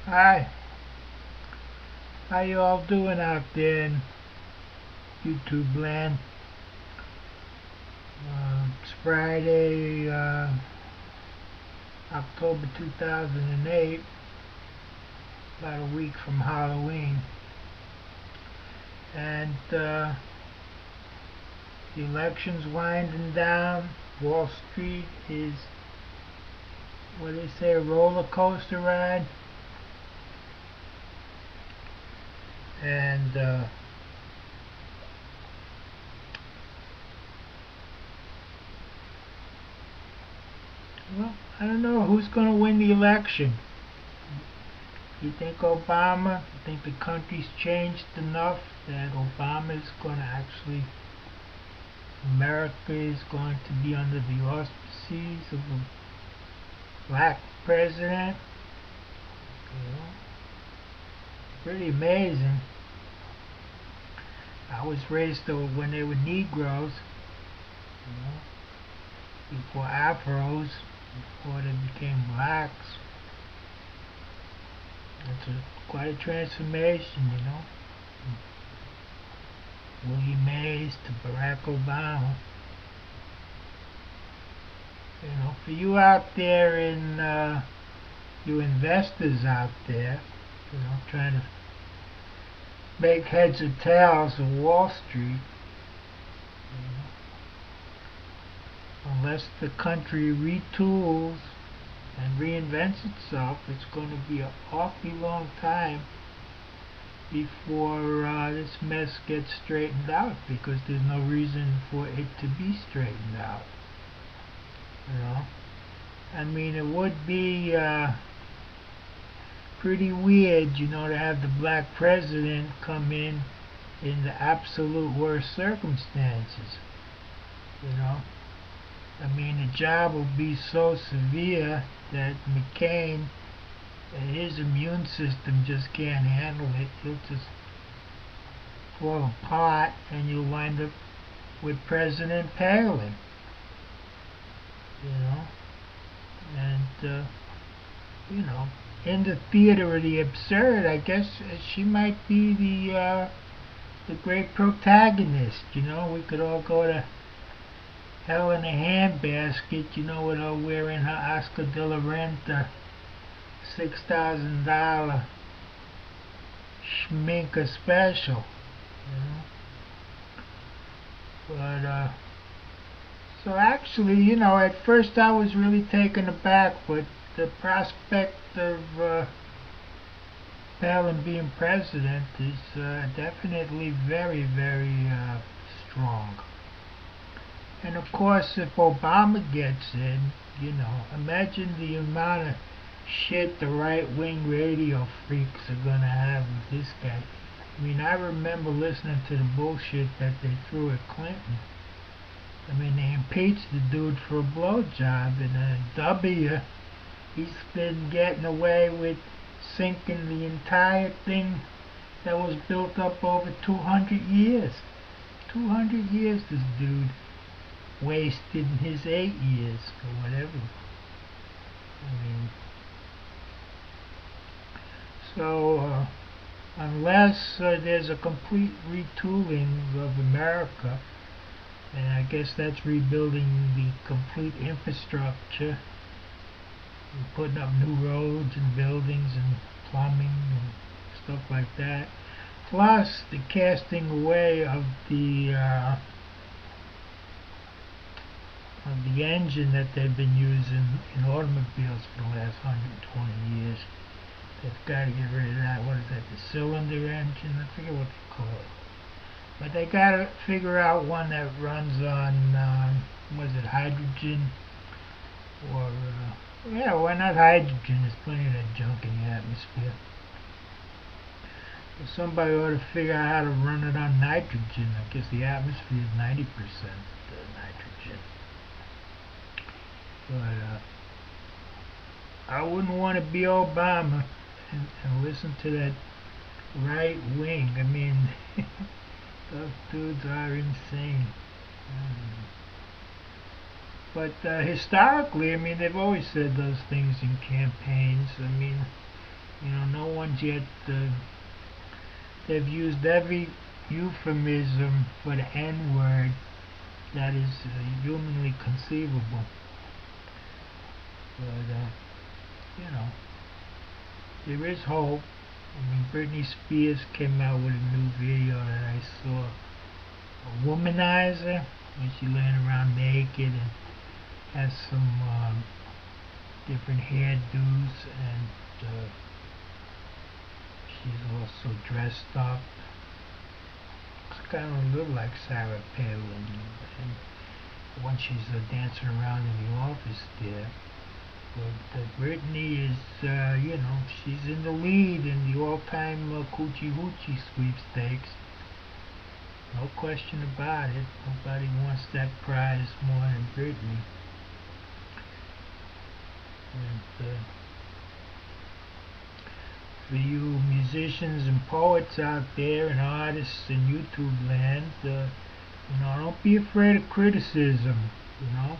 Hi, how you all doing out there in YouTube land? It's Friday, October 2008, about a week from Halloween. And the election's winding down. Wall Street is, what do they say, a roller coaster ride. And well, I don't know who's going to win the election. You think Obama? You think the country's changed enough that Obama is going to actually, America is going to be under the auspices of a black president? You know, pretty amazing. I was raised when they were Negroes, before Afros, before they became blacks. It's quite a transformation, Willie Mays to Barack Obama. For you out there you investors out there, trying to make heads or tails of Wall Street, unless the country retools and reinvents itself, it's going to be an awfully long time before this mess gets straightened out, because there's no reason for it to be straightened out. I mean, it would be pretty weird, to have the black president come in the absolute worst circumstances. I mean, the job will be so severe that McCain and his immune system just can't handle it. He'll just fall apart, and you'll wind up with President Palin. And in the theater of the absurd, I guess she might be the great protagonist. We could all go to hell in a handbasket, with her wearing her Oscar de la Renta $6,000 schminker special. But so actually, at first I was really taken aback, but the prospect of Palin being president is definitely very, very strong. And of course, if Obama gets in, imagine the amount of shit the right-wing radio freaks are gonna have with this guy. I mean, I remember listening to the bullshit that they threw at Clinton. I mean, they impeached the dude for a blowjob, and he's been getting away with sinking the entire thing that was built up over 200 years. 200 years this dude wasted in his 8 years, or whatever. I mean, so unless there's a complete retooling of America, and I guess that's rebuilding the complete infrastructure, and putting up new roads and buildings and plumbing and stuff like that, plus the casting away of the engine that they've been using in automobiles for the last 120 years. They've got to get rid of that. What is that, the cylinder engine? I forget what they call it. But they got to figure out one that runs on, hydrogen? Or, yeah, why not hydrogen? There's plenty of that junk in the atmosphere. But somebody ought to figure out how to run it on nitrogen. I guess the atmosphere is 90% nitrogen. But I wouldn't want to be Obama and listen to that right wing. I mean, those dudes are insane. But historically, I mean, they've always said those things in campaigns. I mean, no things, yet they've used every euphemism for the N-word that is humanly conceivable. But, you know, there is hope. I mean, Britney Spears came out with a new video that I saw. A womanizer, when she laying around naked and has some different hairdos, and she's also dressed up. Looks kind of a little like Sarah Palin, and when she's dancing around in the office there. But Britney is, you know, she's in the lead in the all-time Coochie Hoochie sweepstakes. No question about it. Nobody wants that prize more than Britney. And for you musicians and poets out there and artists in YouTube land, you know, don't be afraid of criticism, you know.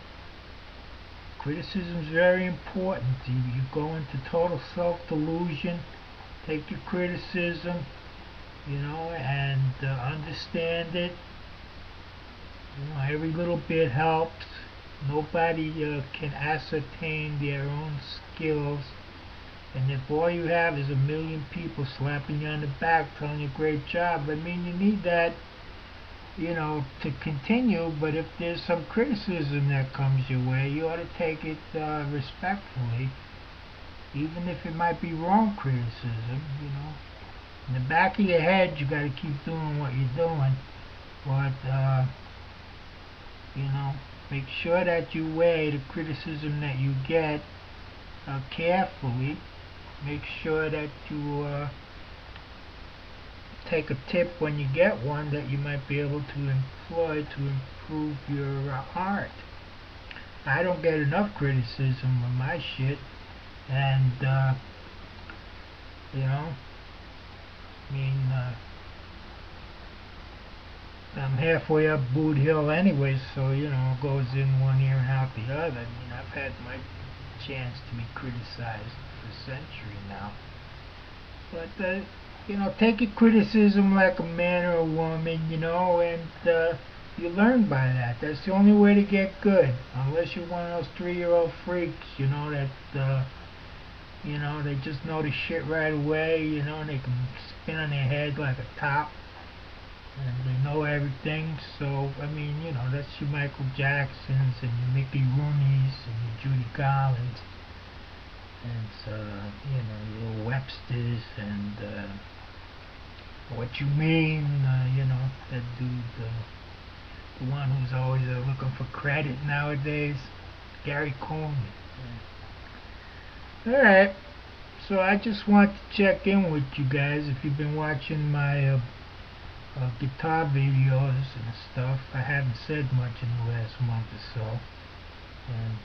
Criticism is very important. You go into total self-delusion, take your criticism, you know, and understand it. You know, every little bit helps. Nobody can ascertain their own skills. And if all you have is a million people slapping you on the back telling you great job, I mean, you need that, you know, to continue. But if there's some criticism that comes your way, you ought to take it respectfully, even if it might be wrong criticism, you know. In the back of your head, you got to keep doing what you're doing, but you know, make sure that you weigh the criticism that you get carefully. Make sure that you take a tip when you get one that you might be able to employ to improve your art. I don't get enough criticism on my shit, and you know, I mean, I'm halfway up Boot Hill anyway, so, you know, it goes in one ear and out the other. I mean, I've had my chance to be criticized for a century now. But, you know, take your criticism like a man or a woman, you know, and you learn by that. That's the only way to get good. Unless you're one of those 3-year-old freaks, you know, that, you know, they just know the shit right away, you know, and they can spin on their head like a top. And they know everything. So, I mean, you know, that's your Michael Jacksons and your Mickey Rooneys and your Judy Garlands. And, you know, your Websters and, What You Mean, you know, that dude, the one who's always looking for credit nowadays, Gary Coleman. Yeah. Alright, so I just want to check in with you guys. If you've been watching my guitar videos and stuff, I haven't said much in the last month or so. And,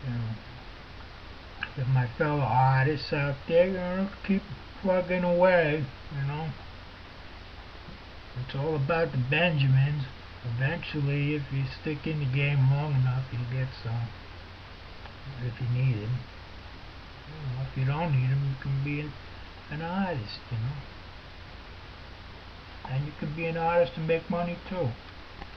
you know, if my fellow artists out there, you know, keep plugging away, you know. It's all about the Benjamins. Eventually, if you stick in the game long enough, you'll get some. If you need them. You know, if you don't need them, you can be an artist, you know. And you can be an artist and make money too.